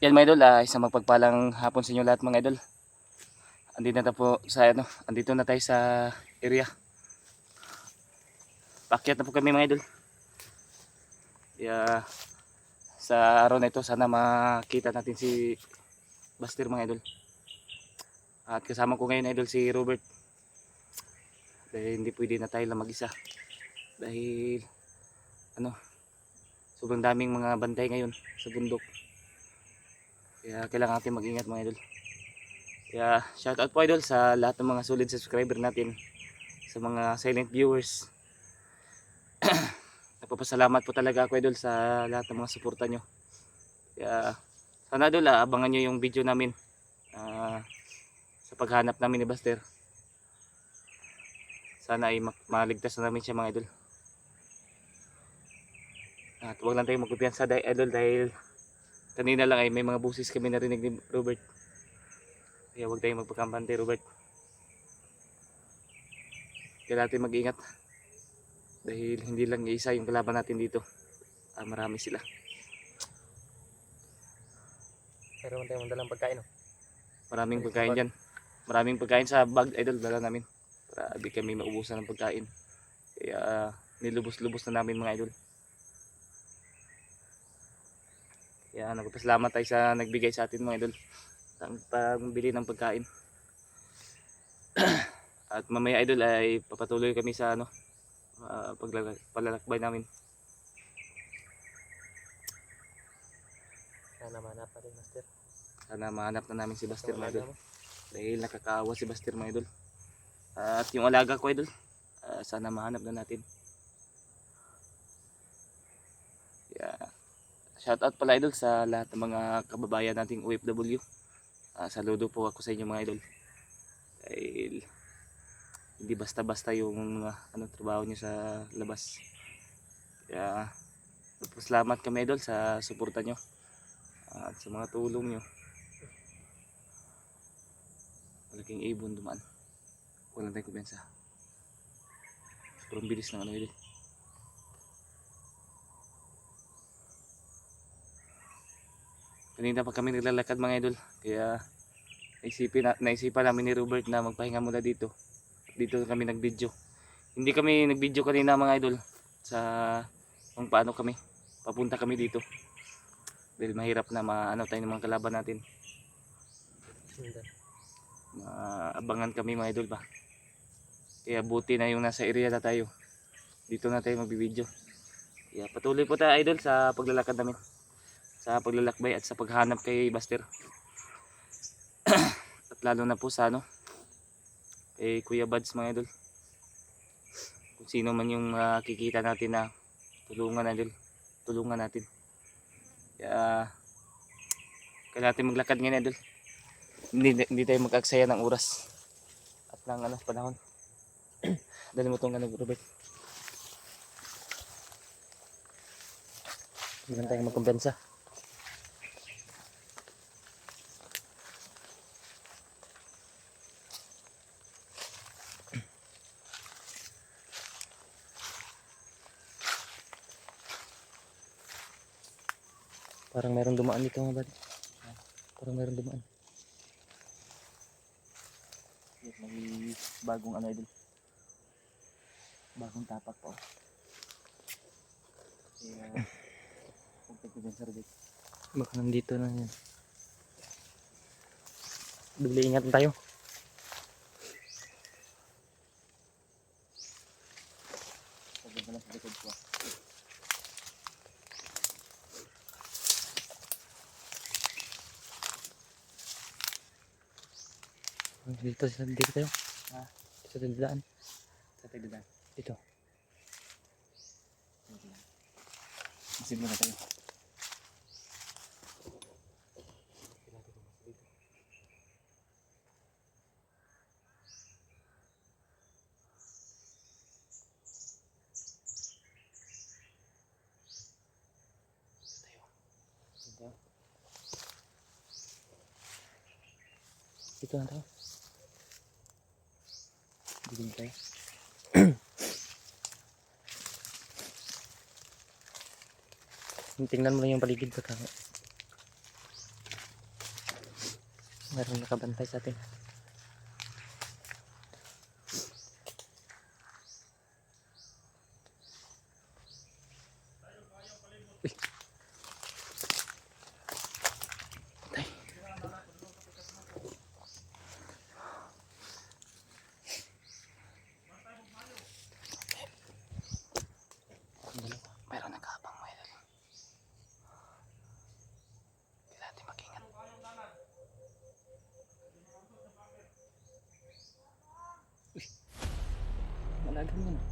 Yan mga idol, isang magpagpalang hapon sa inyo lahat mga idol. Andito na tayo sa area. Paakyat na po kami mga idol. Kaya sa araw na ito sana makita natin si Buster mga idol. At kasama ko ngayon idol si Robert. Dahil hindi pwede na tayo lang mag-isa. Dahil sobrang daming mga bantay ngayon sa bundok. Kaya kailangan natin mag-ingat mga idol. Kaya shoutout po idol sa lahat ng mga solid subscriber natin, sa mga silent viewers. Nagpapasalamat po talaga ako idol sa lahat ng mga suporta nyo. Kaya sana idol abangan nyo yung video namin sa paghanap namin ni Buster. Sana ay maligtas na namin siya mga idol. At huwag lang tayong magkumpiyansa idol dahil kanina lang ay may mga busis kami narinig ni Robert. Kaya huwag tayong magpakampante Robert. Kaya natin mag-ingat. Dahil hindi lang isa yung kalaban natin dito. Marami sila. Meron tayong dalang pagkain. Maraming pagkain dyan. Maraming pagkain sa bag idol dala namin. Para di kami maubusan ng pagkain. Kaya nilubos-lubos na namin mga idol. Kaya nagpapasalamat tayo sa nagbigay sa atin mga idol. Ang pagbili ng pagkain. At mamaya idol ay papatuloy kami sa paglalakbay namin. Sana mahanap pa rin, Master. Sana mahanap na namin si Buster mga idol. Dahil nakakaawa si Buster mga idol. At yung alaga ko idol, sana mahanap na natin. Kaya shoutout pala idol sa lahat ng mga kababayan nating OFW. Saludo po ako sa inyo mga idol. Dahil hindi basta-basta yung trabaho nyo sa labas. Kaya salamat kami idol sa suporta nyo at sa mga tulong nyo. Malaking ibon dumaan. Walang tayong kumpensa. Sobrang bilis ng idol. Kanina pa kami naglalakad mga idol. Kaya naisipan namin ni Robert na magpahinga muna dito. Dito kami nag-video. Hindi kami nag-video kanina mga idol sa kung paano kami papunta kami dito. Dahil mahirap na maano tayo ng mga kalaban natin. Maabangan kami mga idol ba. Kaya buti na yung nasa area na tayo. Dito na tayo magbibideo. Kaya patuloy po tayo idol sa paglalakad namin. Sa paglalakbay at sa paghanap kay Buster. At lalo na po sa kay Kuya Buds mga idol. Kung sino man yung kikita natin na tulungan idol. Tulungan natin. Kaya natin maglakad ngayon idol. Hindi tayo mag-aksaya ng oras. At ng panahon. Dali mo itong Robert. Hindi lang tayo magkumpensa. Parang mayroong dumaan dito mga bad. Parang mayroong dumaan. May bagong idol. Bagong tapak po. Kaya pagpagpagyan sa Robert. Baka nandito na yan. Duli ingat tayo. Pagpagyan na sa likod ko. Dito tayo. Sa tindaan. Sa tindaan. Dito. Isip muna tayo. Dito na tayo. Dito na tayo. Tingnan mo lang yung paligid ka. Meron nakabantay sa atin. Uy. Tay. Meron nag-aabang mga idol. Kailangan natin mag-ingat. Malagan mo na.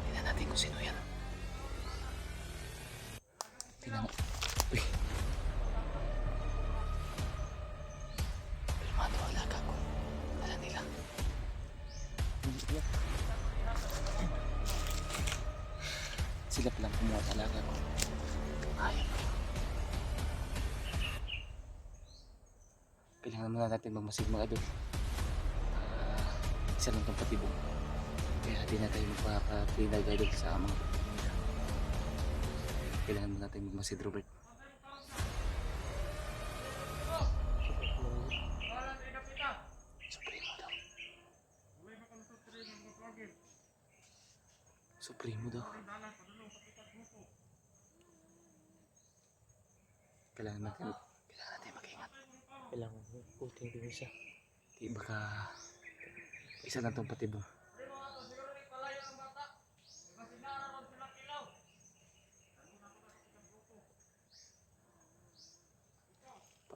Tingnan natin kung sino yan. Tingnan mo. Uy. Kalmado ang alaga ko. Dala nila. Sila palang kumuha sa alaga ko. Ayun. Kailangan muna natin magmasid mga idol. Isa lang itong patibong. Kaya di na tayo magpapapinag idol sa mga patibong. Kailangan muna natin magmasid, Robert. Supremo daw. Supremo daw. Kailangan natin mag-ingat. Kailangan puting din siya. Di baka isa lang itong patibong.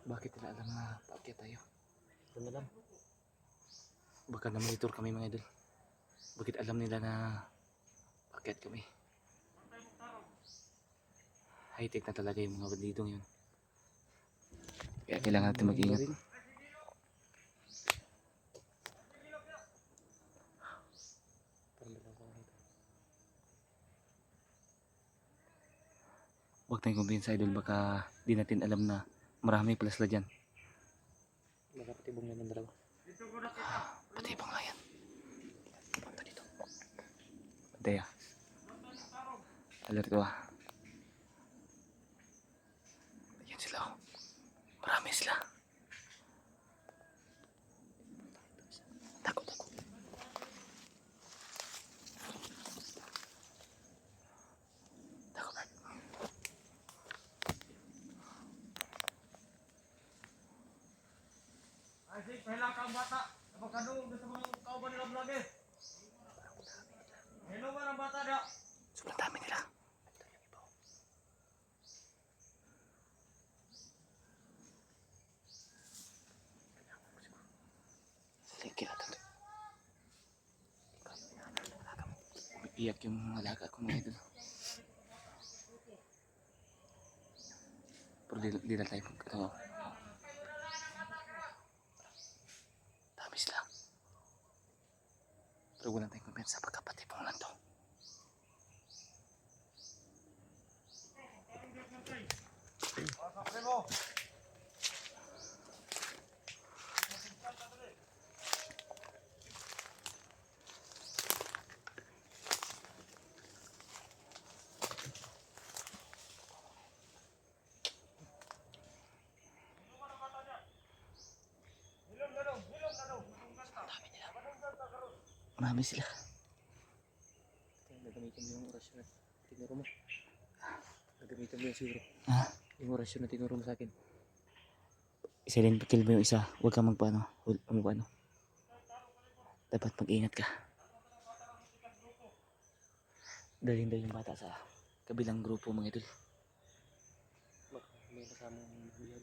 Bakit nila alam na paakyat tayo? Ito na lang. Baka na-monitor kami mga idol. Bakit alam nila na paakyat kami? High-tech na talaga yung mga bandidong yun. Kaya kailangan natin mag-ingat. Huwag tayong kumpiyansa idol, baka di natin alam na marami pala sila dyan. Baka patibong naman dalawa. Pati pa nga yan. Punta dito. Pantay ah. Alert ko ah. Ayan sila oh. Marami sila. Takot ako. Takot Bert. Ay, sige, pahila ka ang bata. Napagkadung sa mga kauban nila vlog eh. Hello ba ng bata da? Sobrang dami nila. Sige, natin. Umiiyak yung alaga ko mga idol. Pero di na tayo ano. Dami sila. Pero wala tayong kumpiyansa pagkapatibong lang to. Primo. Marami sila. Gagamitin mo yung orasyon na tinuro mo. Gagamitin mo yung siguro. Ha? Yung orasyon na tinuro mo sa akin. Silent kill mo yung isa. Huwag kang magpaano. Dapat mag-ingat ka. Daling yung bata sa kabilang grupo mga idol. Baka may kasamang biyan.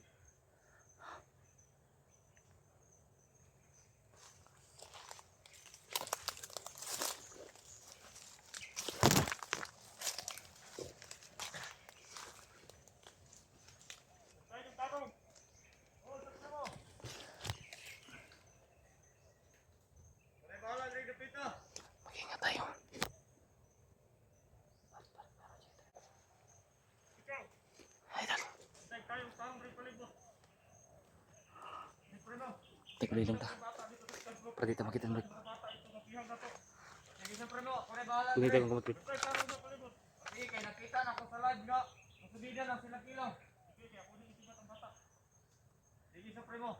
Mag-ingat tayo. Idol. Tek lang ta. Para dito makita mo. siyempre mo, ako na bahala. Kunit akong kumot. Siyempre, karoon na palibot. Sige, kaya nakita na ako sa live nga. Masubida lang sila kilaw. Sige, kaya kunin itibat ang bata. Sige, siyempre mo.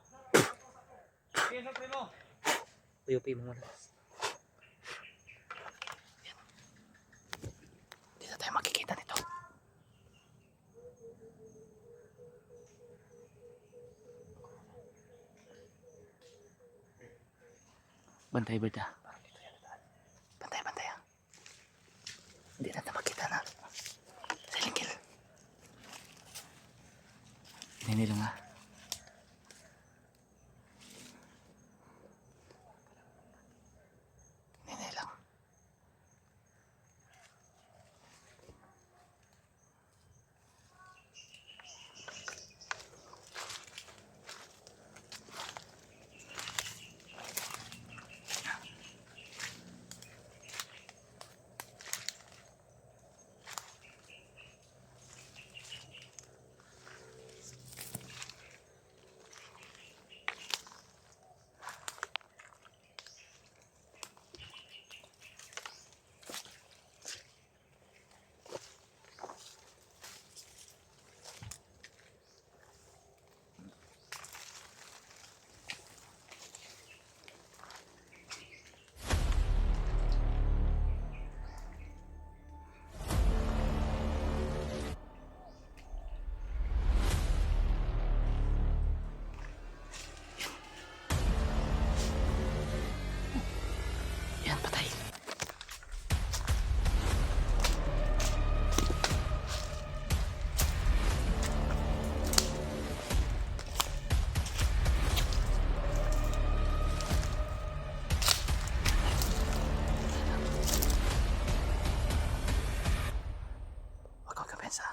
Sige, siyempre mo. Uyupi mo muna. Hindi na tayo makikita nito. Bantay ba ita? Bantay, bantay ah. Hindi na makita na. Silent kill. Hindi lang ah. Hindi lang. Yan, patay. Huwag kang kapensa.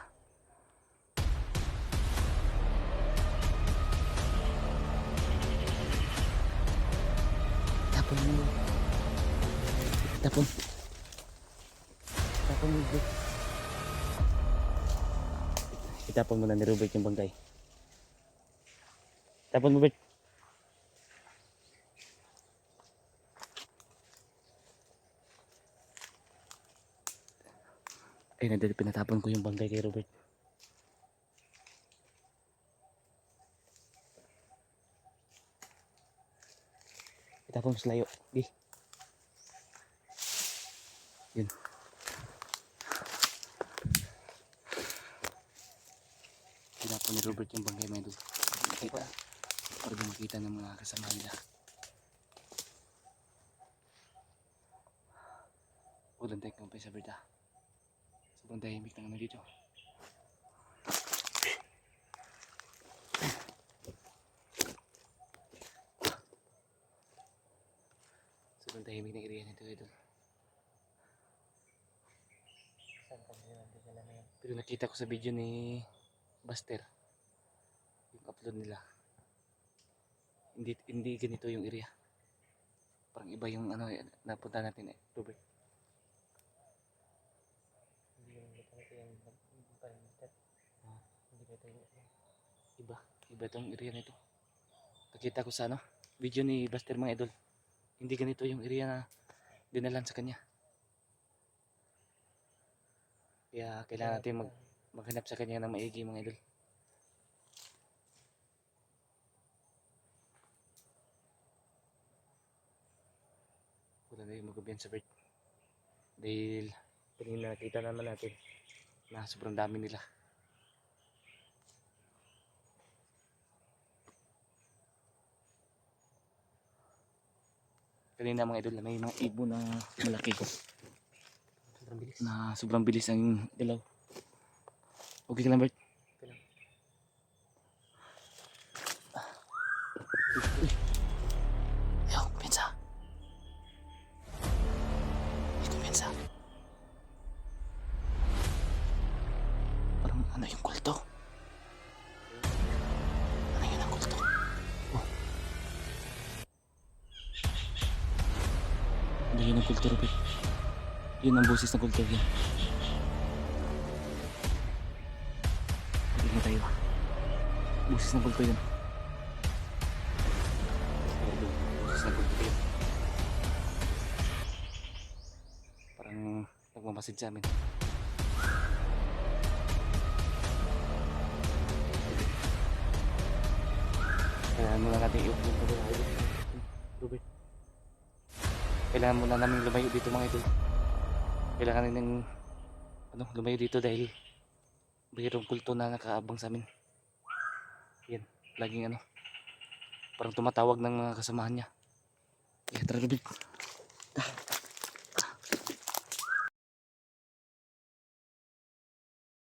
Tapon mo. Tapon. Tapon mo, bro. Itapon mo na ni Robert yung bangkay. Tapon mo, Bert. Ay, pinatapon ko yung bangkay kay Robert. Itapon mo sa layo. Okay. Yun. Tinapon ni Robert yung bangkay mga idol. Makita. Para di makita ng mga kasama nila. Ulan tayo kumpay sa berda. Sobrang tahimik na naman dito. Sobrang tahimik na area nito idol. Pero nakita ko sa video ni Buster yung upload nila. Hindi ganito yung area. Parang iba yung ano napunta natin Robert. Iba tong area nito. Nakita ko sa video ni Buster mga idol. Hindi ganito yung area na dinalan sa kanya. Kaya kailangan natin maghanap sa kanya ng maigi mga idol. Wala na yung magabihan sa bird. Dahil kanina nakita naman natin na sobrang dami nila. Kanina mga idol may mga ibon na malaki ko. Sobrang bilis ang galaw. Okay ka lang, Bert? Okay lang. Yo, pinsa. Ito, pinsa. Parang ano yung kulto? Ano yun ang kulto? Oh. Ano yun ang kulto, Robert? Yun ang boses ng kulto yun. Hindi tayo. Boses ng kulto yun. Boses ng kulto yun. magmamasid sa amin. Kailangan muna natin i-upload na mga idol. Robert. Kailangan muna namin lumayo dito mga idol. Kailangan namin lumayo dito dahil mayroong kulto na nakaabang sa amin. Yan, laging parang tumatawag ng mga kasamahan niya. Kaya tara Robert.